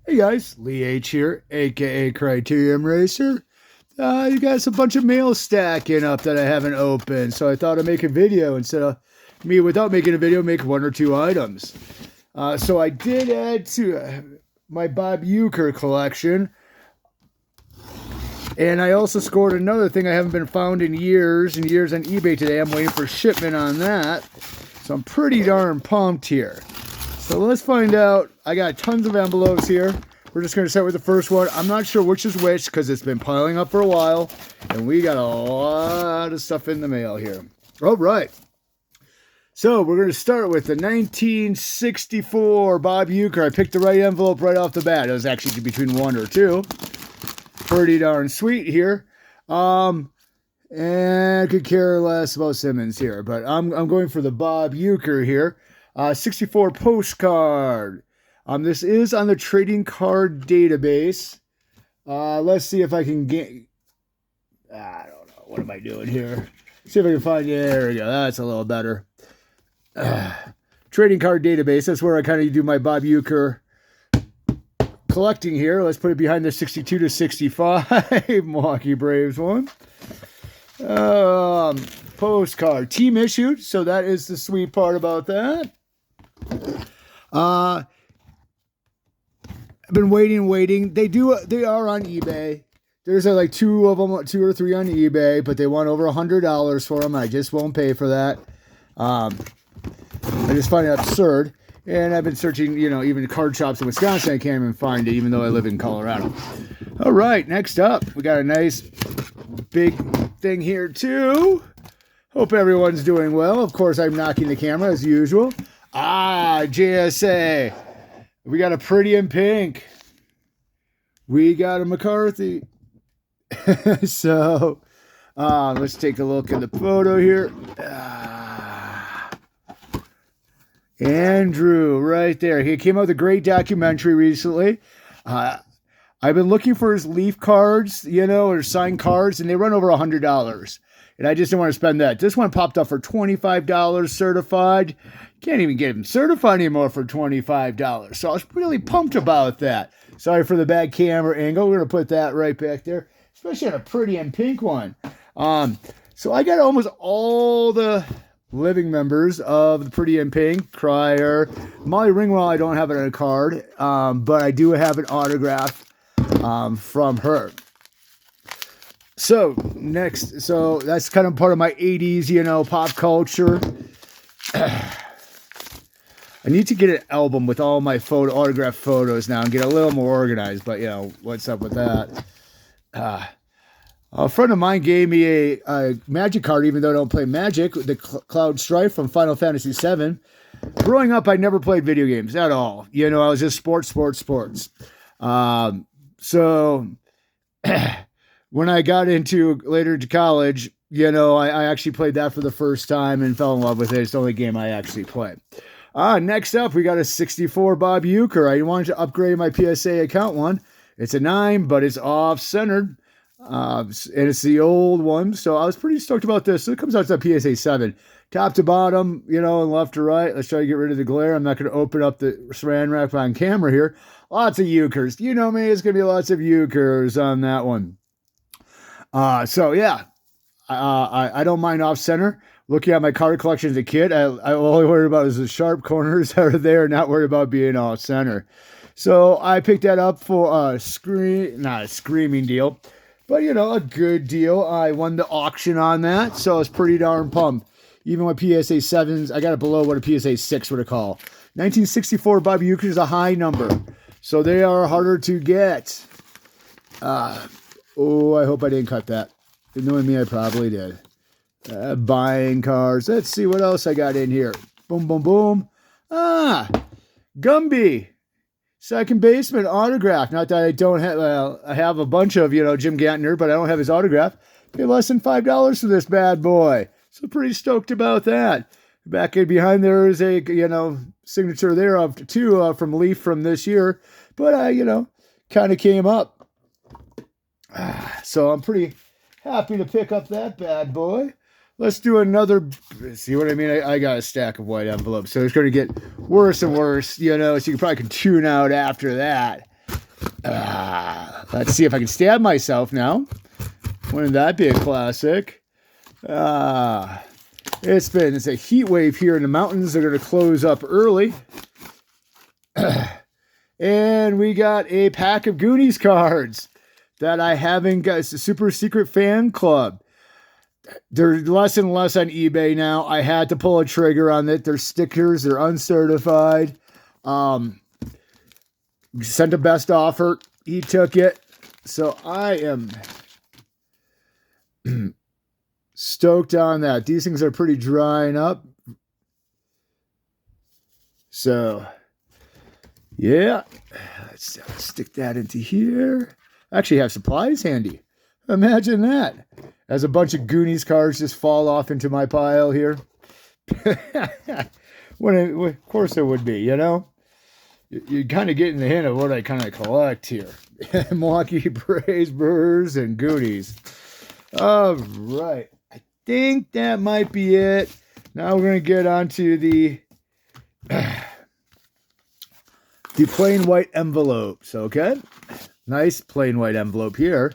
Hey guys, Lee H here, aka Criterion Racer. You got a bunch of mail stacking up that I haven't opened, so I thought I'd make a video instead of me, without making a video, make one or two items. So I did add to my Bob Uecker collection, and I also scored another thing I haven't been found in years and years on eBay today. I'm waiting for shipment on that, so I'm pretty darn pumped here. So let's find out. I got tons of envelopes here. We're just going to start with the first one. I'm not sure which is which because it's been piling up for a while. And we got a lot of stuff in the mail here. All right. So we're going to start with the 1964 Bob Uecker. I picked the right envelope right off the bat. It was actually between one or two. Pretty darn sweet here. And I could care less about Simmons here. But I'm going for the Bob Uecker here. 64 postcard. This is on the trading card database. Let's see if I can get... I don't know. What am I doing here? See if I can find... Yeah, there we go. That's a little better. Trading card database. That's where I kind of do my Bob Uecker collecting here. Let's put it behind the 62 to 65 Milwaukee Braves one. Postcard. Team issued. So that is the sweet part about that. I've been waiting. They are on eBay. There's like two of them, two or three on eBay, but they want over $100 for them. I just won't pay for that. I just find it absurd. And I've been searching, even card shops in Wisconsin. I can't even find it, even though I live in Colorado. All right, next up, we got a nice big thing here too. Hope everyone's doing well. Of course, I'm knocking the camera as usual. JSA. We got a Pretty in Pink. We got a McCarthy. So, let's take a look at the photo here. Andrew, right there. He came out with a great documentary recently. I've been looking for his Leaf cards, or signed cards, and they run over $100. And I just didn't want to spend that. This one popped up for $25 certified. Can't even get them certified anymore for $25. So I was really pumped about that. Sorry for the bad camera angle. We're going to put that right back there, especially on a Pretty in Pink one. So I got almost all the living members of the Pretty in Pink. Cryer. Molly Ringwald, I don't have it on a card, but I do have an autograph from her. So next, so that's kind of part of my 80s, pop culture. I need to get an album with all my autograph photos now and get a little more organized, but what's up with that? A friend of mine gave me a Magic card, even though I don't play Magic, the Cloud Strife from Final Fantasy VII. Growing up, I never played video games at all. I was just sports. So when I got later to college, I actually played that for the first time and fell in love with it. It's the only game I actually played. Next up, we got a 64 Bob Uecker. I wanted to upgrade my PSA account one. It's a 9, but it's off-centered. And it's the old one, so I was pretty stoked about this. So it comes out to a PSA 7. Top to bottom, and left to right. Let's try to get rid of the glare. I'm not going to open up the saran wrap on camera here. Lots of Ueckers. You know me, it's going to be lots of Ueckers on that one. So yeah, I don't mind off-center. Looking at my card collection as a kid, I only worried about is the sharp corners that are there, not worried about being off-center. So I picked that up for not a screaming deal, but a good deal. I won the auction on that, so I was pretty darn pumped. Even with PSA 7s, I got it below what a PSA 6 would have called. 1964 Bob Uecker is a high number, so they are harder to get. I hope I didn't cut that. Knowing me, I probably did. Buying cards. Let's see what else I got in here. Boom, boom, boom. Gumby. Second baseman autograph. Not that I don't have, I have a bunch of, Jim Gantner, but I don't have his autograph. Pay less than $5 for this bad boy. So pretty stoked about that. Back in behind there is a, signature there of two from Leaf from this year. But, kind of came up. So I'm pretty happy to pick up that bad boy. Let's do another. See what I mean? I got a stack of white envelopes, so it's going to get worse and worse, so you probably can tune out after that. Let's see if I can stab myself now. Wouldn't that be a classic? It's a heat wave here in the mountains. They're going to close up early. And we got a pack of Goonies cards that I haven't got. It's a super secret fan club. They're less and less on eBay now. I had to pull a trigger on it. They're stickers. They're uncertified. Sent a best offer. He took it. So I am stoked on that. These things are pretty drying up. So, yeah. Let's stick that into here. I actually have supplies handy. Imagine that. As a bunch of Goonies cards just fall off into my pile here. Of course it would be, you know? You're kind of getting the hint of what I kind of collect here. Milwaukee Braves, Brewers, and Goonies. All right. I think that might be it. Now we're going to get on to the plain white envelopes, okay? Nice plain white envelope here.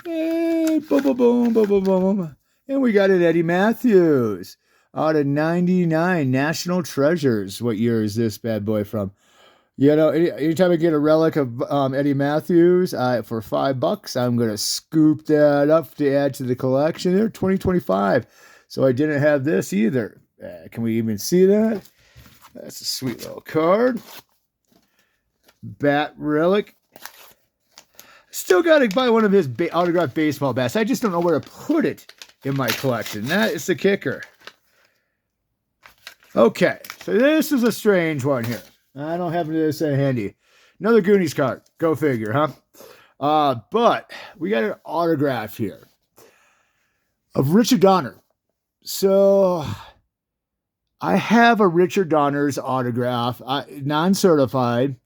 And boom, boom, boom, boom, boom, boom. And we got an Eddie Matthews out of 99 National Treasures. What year is this bad boy from? You know, anytime I get a relic of Eddie Matthews for $5, I'm going to scoop that up to add to the collection there. 2025. So I didn't have this either. Can we even see that? That's a sweet little card. Bat relic. Still got to buy one of his autographed baseball bats. I just don't know where to put it in my collection. That is the kicker. Okay, so this is a strange one here. I don't have this handy. Another Goonies card. Go figure, huh? But we got an autograph here of Richard Donner. So I have a Richard Donner's autograph, non-certified.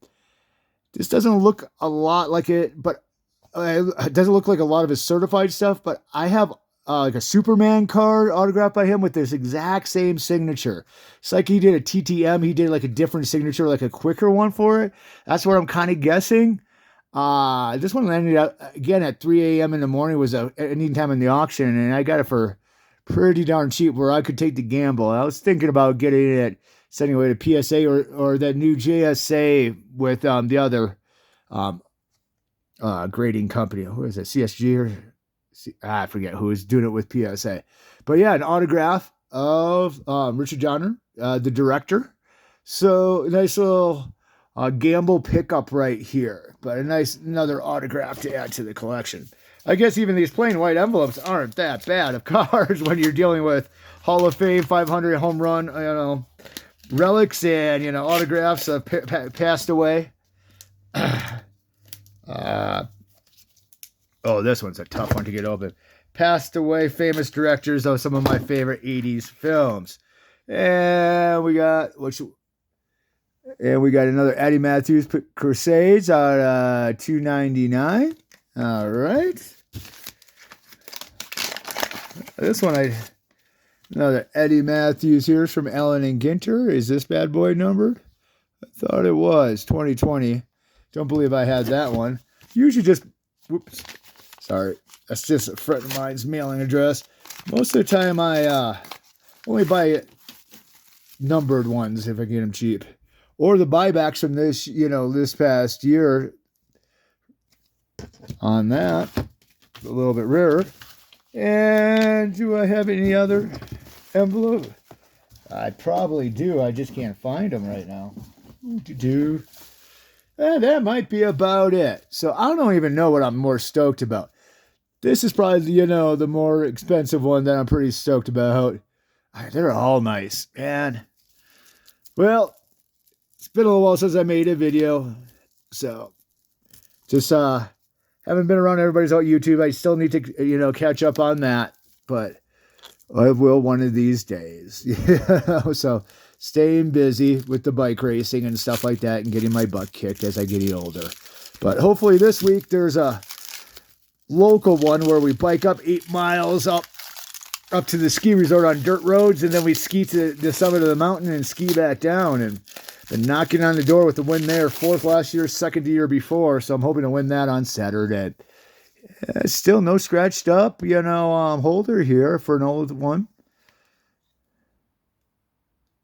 This doesn't look a lot like it, but it doesn't look like a lot of his certified stuff, but I have like a Superman card autographed by him with this exact same signature. It's like he did a TTM. He did like a different signature, like a quicker one for it. That's what I'm kind of guessing. This one landed up again at 3 a.m. in the morning. Was any time in the auction, and I got it for pretty darn cheap where I could take the gamble. I was thinking about getting it, sending it away to PSA or that new JSA with the other grading company. Who is it? CSG or I forget who was doing it with PSA. But yeah, an autograph of Richard Donner, the director. So nice little gamble pickup right here. But another autograph to add to the collection. I guess even these plain white envelopes aren't that bad of cards when you're dealing with Hall of Fame, 500 home run, relics and, autographs of passed away. Oh, this one's a tough one to get open. Passed away famous directors of some of my favorite 80s films. And we got another Eddie Matthews Crusades out of $2.99. All right. This one another Eddie Matthews here from Allen and Ginter. Is this bad boy numbered? I thought it was 2020. Don't believe I had that one. Usually just whoops. Sorry, that's just a friend of mine's mailing address. Most of the time, I only buy numbered ones if I get them cheap, or the buybacks from this, this past year. On that, a little bit rarer. And do I have any other envelope? I probably do. I just can't find them right now. That might be about it. So I don't even know what I'm more stoked about. This is probably, the more expensive one that I'm pretty stoked about. They're all nice, man. Well, it's been a little while since I made a video. So, just haven't been around everybody's on YouTube. I still need to, catch up on that. But I will one of these days. So, staying busy with the bike racing and stuff like that and getting my butt kicked as I get older. But hopefully this week there's a local one where we bike up 8 miles up to the ski resort on dirt roads, and then we ski to the summit of the mountain and ski back down. And Been knocking on the door with the win there. 4th last year, 2nd the year before. So I'm hoping to win that on Saturday. Still no scratched up, holder here for an old one.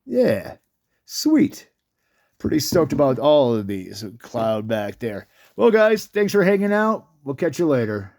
Yeah, sweet. Pretty stoked about all of these. Cloud back there. Well, guys, thanks for hanging out. We'll catch you later.